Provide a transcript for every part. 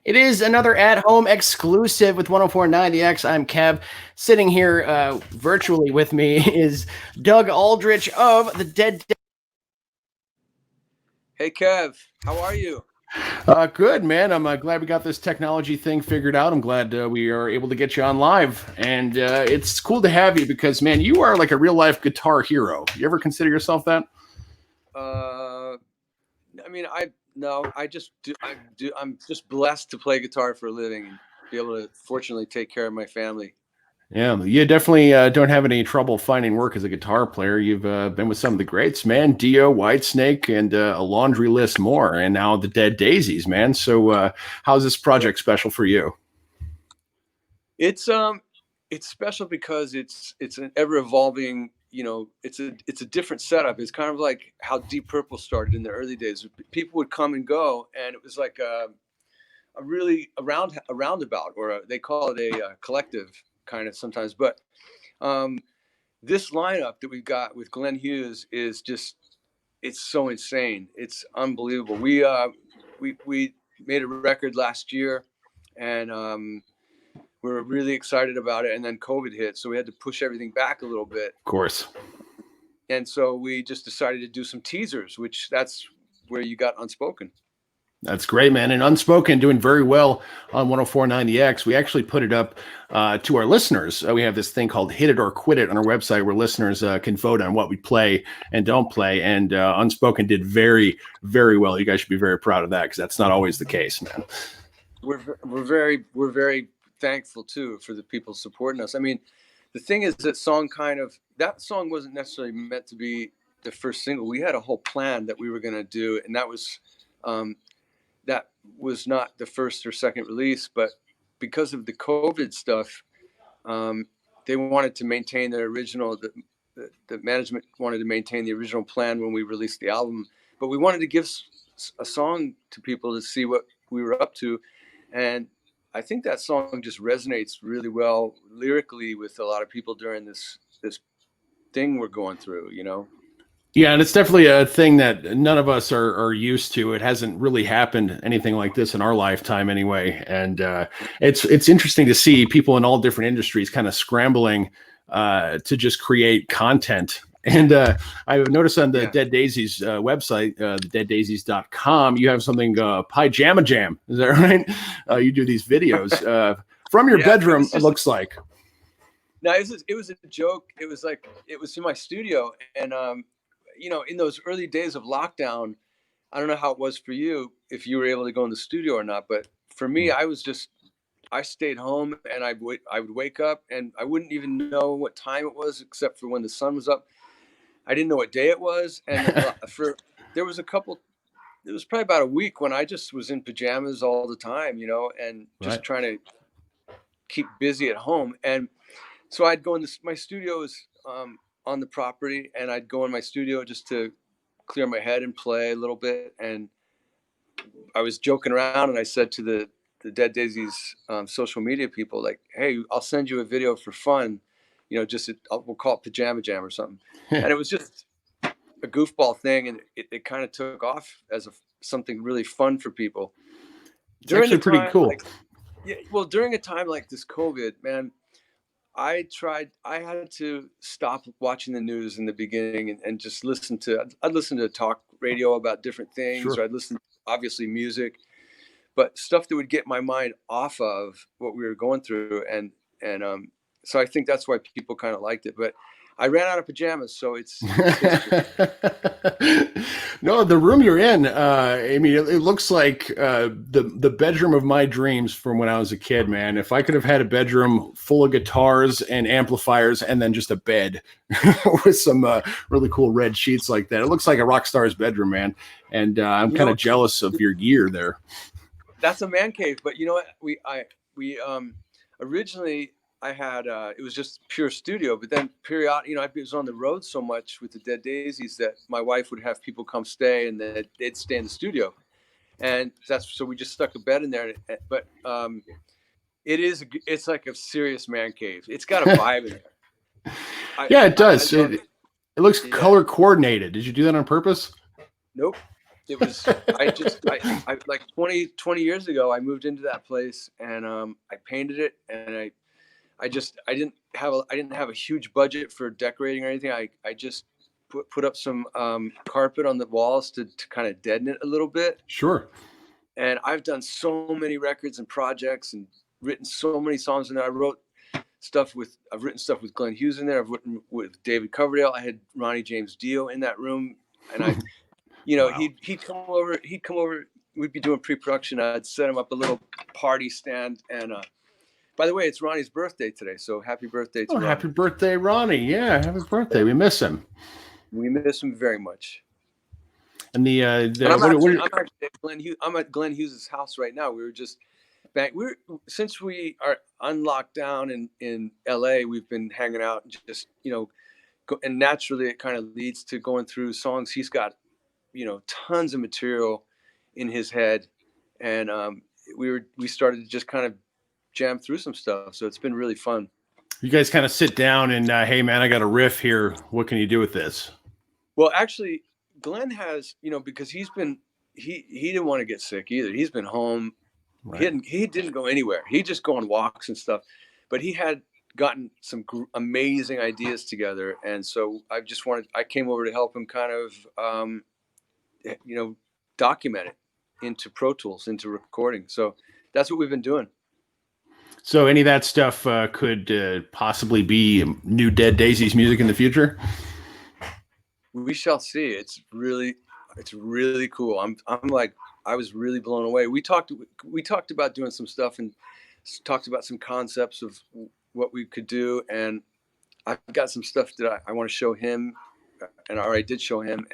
It is another at-home exclusive with 104.9 The X. I'm Kev. Sitting here virtually with me is Doug Aldrich of the Dead. Hey Kev, how are you? Good, man. I'm glad we got this technology thing figured out. I'm glad we are able to get you on live, and it's cool to have you because, man, you are like a real life guitar hero. You ever consider yourself that? Uh, I mean, I no, I just do. I'm just blessed to play guitar for a living and be able to, fortunately, take care of my family. Yeah, you definitely don't have any trouble finding work as a guitar player. You've been with some of the greats, man. Dio, Whitesnake, and a laundry list more. And now the Dead Daisies, man. So how's this Yeah, project special for you? it's um, it's special because it's an ever evolving. It's a different setup. It's kind of like how Deep Purple started in the early days. People would come and go, and it was like a really a roundabout, or they call it a collective kind of sometimes, but. Um, this lineup that we've got with Glenn Hughes is just it's so insane. It's unbelievable. We made a record last year, and we're really excited about it. And then COVID hit, so we had to push everything back a little bit. Of course. And so we just decided to do some teasers, which that's where you got Unspoken. That's great, man. And Unspoken doing very well on 104.9 The X. We actually put it up to our listeners. We have this thing called Hit It or Quit It on our website where listeners can vote on what we play and don't play. And Unspoken did very, very well. You guys should be very proud of that because that's not always the case, man. We're very thankful too for the people supporting us. I mean, the thing is that song wasn't necessarily meant to be the first single. We had a whole plan that we were going to do, and um, that was not the first or second release. But because of the COVID stuff, um, they wanted to maintain their original. The management wanted to maintain the original plan when we released the album, but we wanted to give a song to people to see what we were up to, and I think that song just resonates really well lyrically with a lot of people during this thing we're going through. Yeah, and it's definitely a thing that none of us are used to. It hasn't really happened anything like this in our lifetime, anyway. And it's interesting to see people in all different industries kind of scrambling to just create content. And I noticed on the Yeah. Dead Daisies website, deaddaisies.com, you have something Pajama Jam. Is that right? You do these videos from your Yeah, bedroom. It looks like. no, it was a joke. It was in my studio, and in those early days of lockdown, I don't know how it was for you, if you were able to go in the studio or not, but for me, I stayed home, and I would wake up and I wouldn't even know what time it was except for when the sun was up. I didn't know what day it was, and for there was a couple. It was probably about a week when I just was in pajamas all the time, and just Right. trying to keep busy at home. And so I'd go in this. My studio is on the property, and I'd go in my studio just to clear my head and play a little bit. And I was joking around, and I said to the Dead Daisies social media people, like, "Hey, I'll send you a video for fun, we'll call it Pajama Jam or something." And it was just a goofball thing, and it kind of took off as something really fun for people It's during a actually pretty time cool. like yeah, well, during a time like this COVID, man. I had to stop watching the news in the beginning, and just I'd listen to talk radio about different things, Sure. or I'd listen to, obviously, music, but stuff that would get my mind off of what we were going through. And so I think that's why people kind of liked it. But I ran out of pajamas, so it's history. No, the room you're in, I mean, it looks like the bedroom of my dreams from when I was a kid, man. If I could have had a bedroom full of guitars and amplifiers and then just a bed with some really cool red sheets like that, it looks like a rock star's bedroom, man. And I'm You kind of know, jealous of your gear there. that's a man cave. But you know what? We originally, I had it was just pure studio, but then I was on the road so much with the Dead Daisies that my wife would have people come stay, and then they'd stay in the studio, and that's so we just stuck a bed in there. But it's like a serious man cave. It's got a vibe in there. I Yeah, it I does. love It it. looks Yeah. color coordinated. Did you do that on purpose? Nope. it was, I like 20 years ago, I moved into that place, and I painted it, and I didn't have a huge budget for decorating or anything. I just put up some carpet on the walls to kind of deaden it a little bit. Sure. And I've done so many records and projects and written so many songs in there. I've written stuff with Glenn Hughes in there. I've written with David Coverdale. I had Ronnie James Dio in that room, and wow. he'd come over. We'd be doing pre-production. I'd set him up a little party stand. And by the way, it's Ronnie's birthday today, so happy birthday to Ronnie. Happy birthday, Ronnie! Yeah, happy birthday. We miss him. We miss him very much. And I'm at Glenn Hughes' house right now. We were just back. Since we are on lockdown in LA, we've been hanging out, just and naturally it kind of leads to going through songs. He's got tons of material in his head, and we started to just kind of jam through some stuff. So it's been really fun. You guys kind of sit down and hey man, I got a riff here. What can you do with this? Well, actually, Glenn has, because he didn't want to get sick either. He's been home. Right. He didn't go anywhere. He just go on walks and stuff, but he had gotten some amazing ideas together. And so I came over to help him kind of, document it into Pro Tools, into recording. So that's what we've been doing. So any of that stuff could possibly be new Dead Daisies music in the future? We shall see. It's really cool. I was really blown away. We talked about doing some stuff and talked about some concepts of what we could do. And I've got some stuff that I want to show him, and I already did show him.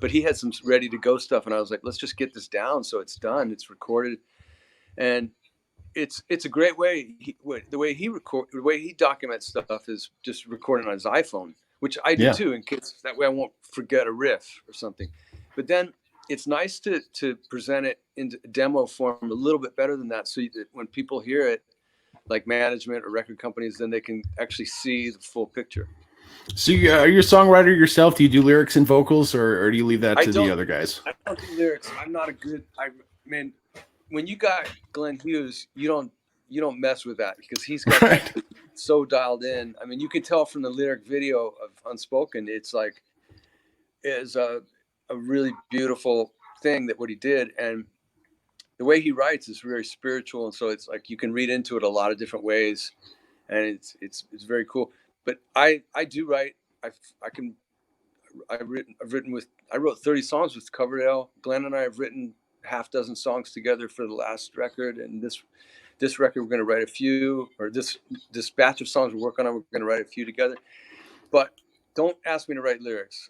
But he had some ready to go stuff. And I was like, let's just get this down. So it's done. It's recorded. And it's a great way. The way he documents stuff is just recording on his iPhone, which I do too, in case that way I won't forget a riff or something. But then it's nice to present it in demo form a little bit better than that, so that when people hear it, like management or record companies, then they can actually see the full picture. So are you a songwriter yourself? Do you do lyrics and vocals, or do you leave that to the other guys? I don't do lyrics. I'm not a good. When you got Glenn Hughes, you don't mess with that, because he's got so dialed in. I mean, you can tell from the lyric video of Unspoken, it's a really beautiful thing that what he did, and the way he writes is very spiritual, and so it's like you can read into it a lot of different ways, and it's very cool. But I do write. I wrote 30 songs with Coverdale. Glenn and I have written half dozen songs together for the last record, and this record we're going to write a few, or this batch of songs we're working on, we're going to write a few together. But don't ask me to write lyrics.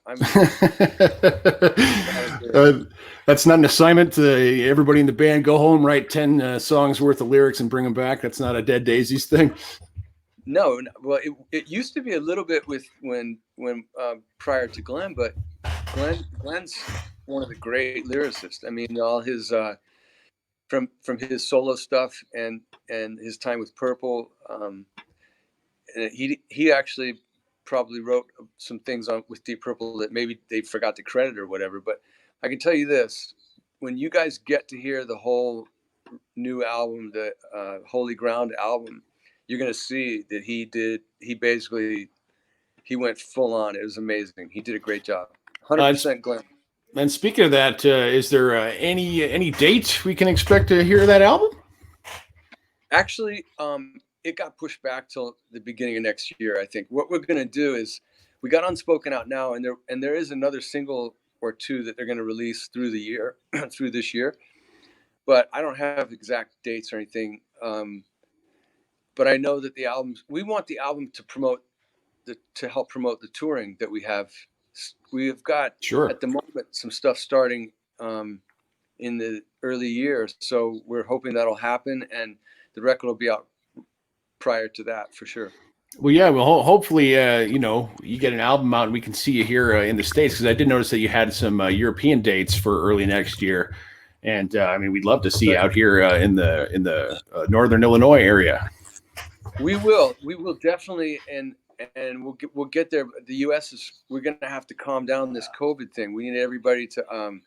That's not an assignment to everybody in the band. Go home, write 10 songs worth of lyrics and bring them back. That's not a Dead Daisies thing. No, well, it used to be a little bit with when prior to Glenn, but Glenn's one of the great lyricists. I mean, all his from his solo stuff and his time with Purple, and he actually probably wrote some things with Deep Purple that maybe they forgot to credit or whatever. But I can tell you this: when you guys get to hear the whole new album, the Holy Ground album, you're going to see that he went full on. It was amazing. He did a great job. 100% Glenn. And speaking of that, is there any date we can expect to hear that album? Actually, it got pushed back till the beginning of next year. I think what we're going to do is, we got Unspoken out now, and there is another single or two that they're going to release through the year, through this year. But I don't have exact dates or anything. But I know that we want the album to help promote the touring that we have. We have got at the moment some stuff starting in the early year, so we're hoping that'll happen, and the record will be out prior to that for sure. Well, yeah. Well, hopefully, you get an album out and we can see you here in the States, because I did notice that you had some European dates for early next year, and I mean, we'd love to see you out here in the Northern Illinois area. We will definitely, and we'll get there. The U.S. we're going to have to calm down this COVID thing. We need everybody to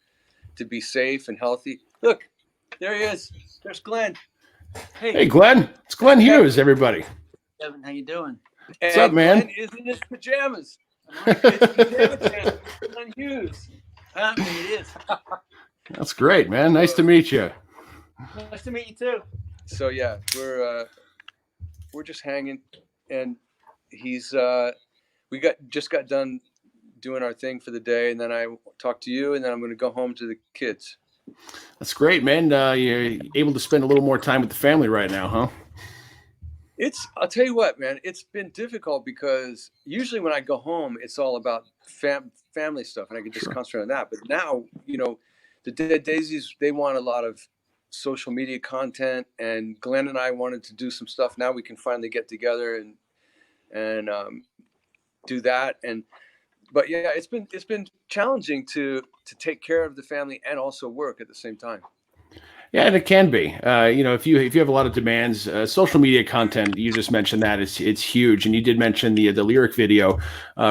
to be safe and healthy. Look, there he is. There's Glenn. Hey, Glenn. It's Glenn Hughes, everybody. Kevin, how you doing? What's up, man? Glenn is in his pajamas. It's Pajama Jam. Glenn Hughes. Apparently it is. That's great, man. Nice to meet you. Nice to meet you too. So yeah, we're just hanging, and he's we just got done doing our thing for the day, and then I talked to you, and then I'm going to go home to the kids. That's great, man. You're able to spend a little more time with the family right now, huh? I'll tell you what, man, it's been difficult because usually when I go home, it's all about family stuff, and I can just concentrate on that. But now, you know, the Dead Daisies, they want a lot of social media content, and Glenn and I wanted to do some stuff. Now we can finally get together and do that. But yeah, it's been challenging to take care of the family and also work at the same time. Yeah, and it can be. You know, if you have a lot of demands, social media content, you just mentioned that it's huge, and you did mention the lyric video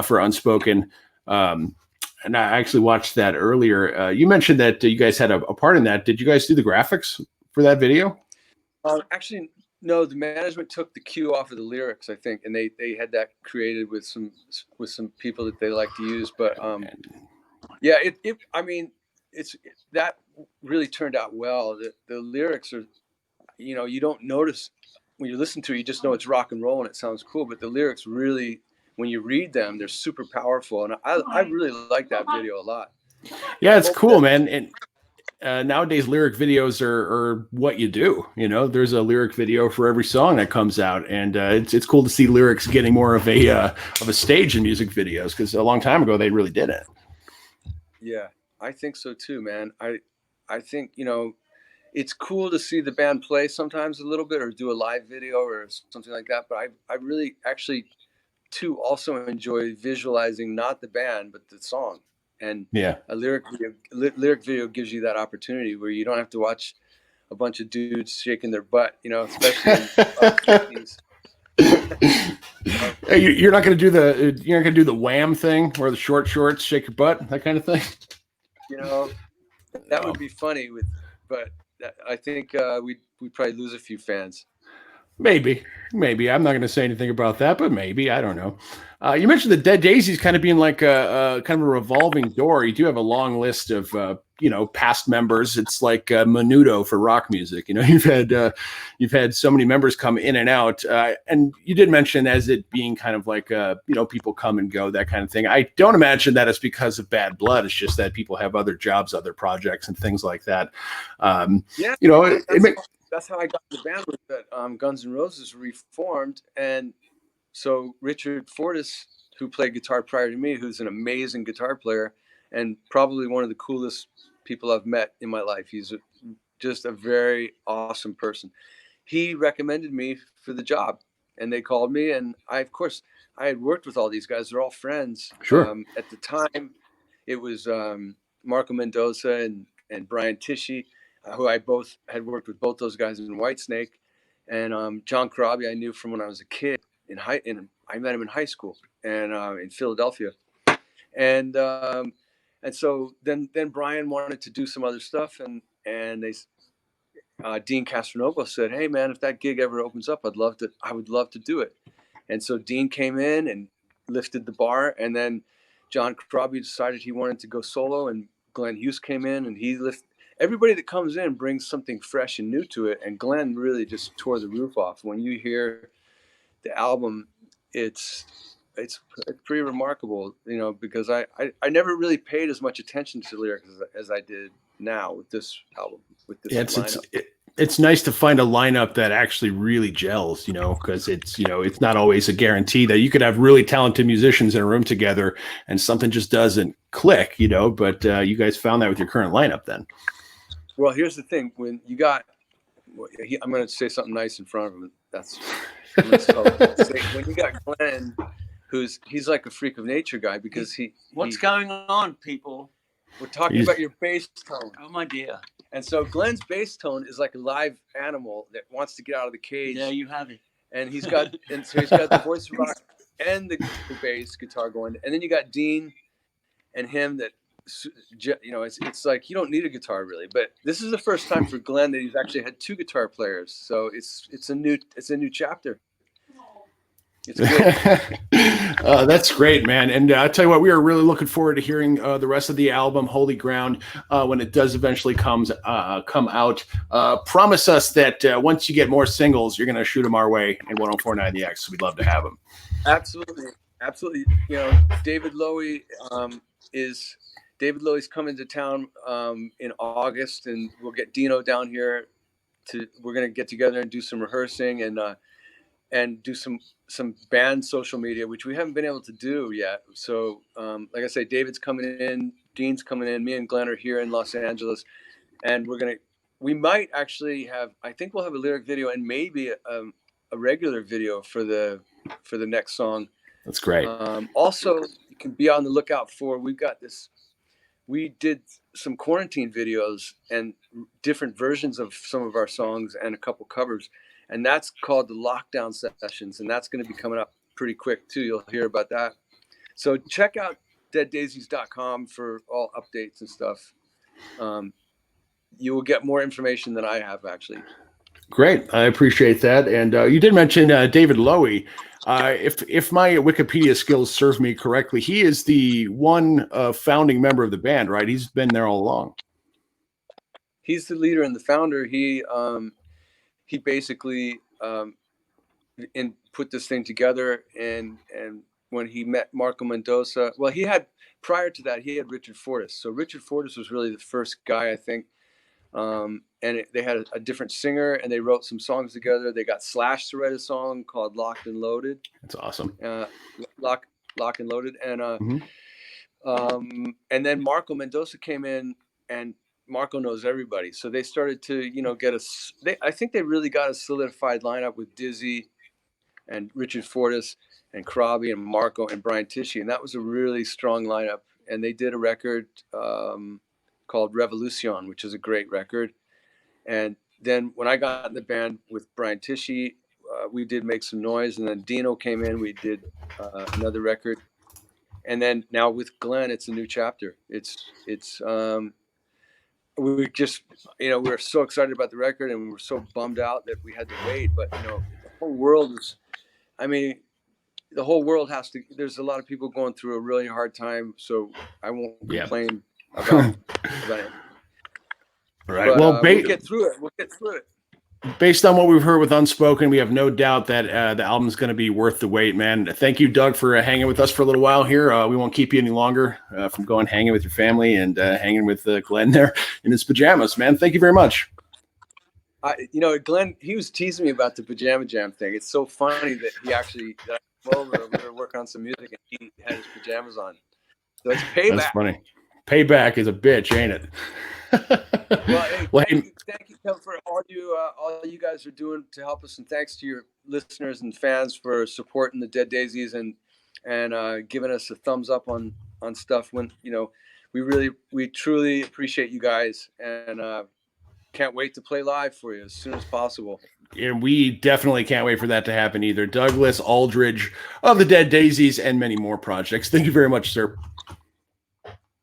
for Unspoken, and I actually watched that earlier. You mentioned that you guys had a part in that. Did you guys do the graphics for that video? Actually, no. The management took the cue off of the lyrics, I think, and they had that created with some people that they like to use. But yeah, I mean, that really turned out well. The lyrics are, you know, you don't notice when you listen to it, you just know it's rock and roll and it sounds cool. But the lyrics really, when you read them, they're super powerful, and I really like that video a lot. Yeah, it's cool, man. And nowadays, lyric videos are what you do. You know, there's a lyric video for every song that comes out, and it's cool to see lyrics getting more of a stage in music videos, because a long time ago they really didn't. Yeah, I think so too, man. I think, you know, it's cool to see the band play sometimes a little bit or do a live video or something like that. But I really actually too also enjoy visualizing not the band but the song. And yeah, a lyric video gives you that opportunity where you don't have to watch a bunch of dudes shaking their butt, you know, especially you're not going to do the wham thing where the short shorts shake your butt, that kind of thing. You know, that would be funny but I think we'd probably lose a few fans. Maybe. I'm not going to say anything about that, but maybe. I don't know. You mentioned the Dead Daisies kind of being like a kind of a revolving door. You do have a long list of past members. It's like Menudo for rock music. You know, you've had so many members come in and out, and you did mention as it being kind of like people come and go, that kind of thing. I don't imagine that it's because of bad blood. It's just that people have other jobs, other projects, and things like that. Yeah, you know, that's how I got the band, was that Guns N' Roses reformed, and so Richard Fortus, who played guitar prior to me, who's an amazing guitar player and probably one of the coolest people I've met in my life. He's just a very awesome person. He recommended me for the job, and they called me, and I had worked with all these guys. They're all friends. Sure. At the time, it was Marco Mendoza and Brian Tishy, who I both had worked with both those guys in Whitesnake, and John Corabi I knew from when I was a kid. I met him in high school and in Philadelphia, and so then Brian wanted to do some other stuff, and Dean Castronovo said, "Hey man, if that gig ever opens up, I would love to do it." And so Dean came in and lifted the bar, and then John Corabi decided he wanted to go solo, and Glenn Hughes came in and he lifted. Everybody that comes in brings something fresh and new to it, and Glenn really just tore the roof off. When you hear the album, it's pretty remarkable, you know, because I never really paid as much attention to lyrics as I did now with this album, with this lineup. It's nice to find a lineup that actually really gels, you know, because it's not always a guarantee that you could have really talented musicians in a room together and something just doesn't click, you know, but you guys found that with your current lineup then. Well, here's the thing. When you got, I'm going to say something nice in front of him. When you got Glenn, he's like a freak of nature guy, because what's going on, people? We're talking about your bass tone. Oh my dear. And so Glenn's bass tone is like a live animal that wants to get out of the cage. Yeah, you have it. And he's got the voice rock and the bass guitar going. And then you got Dean and him that you know, it's like you don't need a guitar really, but this is the first time for Glenn that he's actually had 2 guitar players. So it's a new chapter. It's good. That's great, man. And I'll tell you what, we are really looking forward to hearing the rest of the album, Holy Ground, when it does eventually come out. Promise us that once you get more singles, you're going to shoot them our way in 104.9 The X. We'd love to have them. Absolutely. You know, David Lowy David Lowy's coming to town in August, and we'll get Dino down here. We're going to get together and do some rehearsing and do some band social media, which we haven't been able to do yet. So, like I say, David's coming in, Dean's coming in, me and Glenn are here in Los Angeles, and we might actually I think we'll have a lyric video and maybe a regular video for the next song. That's great. Also, you can be on the lookout for, we did some quarantine videos and different versions of some of our songs and a couple covers. And that's called the Lockdown Sessions. And that's going to be coming up pretty quick too. You'll hear about that. So check out deaddaisies.com for all updates and stuff. You will get more information than I have, actually. Great. I appreciate that. And you did mention David Lowy. If my Wikipedia skills serve me correctly, he is the one founding member of the band, right? He's been there all along. He's the leader and the founder. He basically put this thing together, and when he met Marco Mendoza, well, prior to that, he had Richard Fortus. So Richard Fortus was really the first guy, I think. They had a different singer, and they wrote some songs together. They got Slash to write a song called Locked and Loaded. That's awesome. Lock and Loaded. And then Marco Mendoza came in, and Marco knows everybody. So they started to, I think they really got a solidified lineup with Dizzy and Richard Fortus and Krabi and Marco and Brian Tichy. And that was a really strong lineup. And they did a record called Revolution, which is a great record. And then when I got in the band with Brian Tichy, we did Make Some Noise. And then Dino came in, we did another record. And then now with Glenn, it's a new chapter. We just, we were so excited about the record, and we were so bummed out that we had to wait. But, the whole world there's a lot of people going through a really hard time. So I won't complain about it. Right. But, well, we'll get through it. Based on what we've heard with Unspoken, we have no doubt that the album's going to be worth the wait, man. Thank you, Doug, for hanging with us for a little while here. We won't keep you any longer from going hanging with your family and hanging with Glenn there in his pajamas, man. Thank you very much. Glenn, he was teasing me about the Pajama Jam thing. It's so funny that I came over, we were working on some music, and he had his pajamas on. So it's payback. That's funny. Payback is a bitch, ain't it? Well, thank you, Kevin, for all you guys are doing to help us, and thanks to your listeners and fans for supporting the Dead Daisies and giving us a thumbs up on stuff. When we truly appreciate you guys, and can't wait to play live for you as soon as possible. And we definitely can't wait for that to happen either. Douglas Aldrich of the Dead Daisies and many more projects. Thank you very much, sir.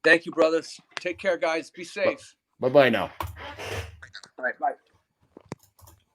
Thank you, brothers. Take care, guys. Be safe. Bye-bye now. All right, bye.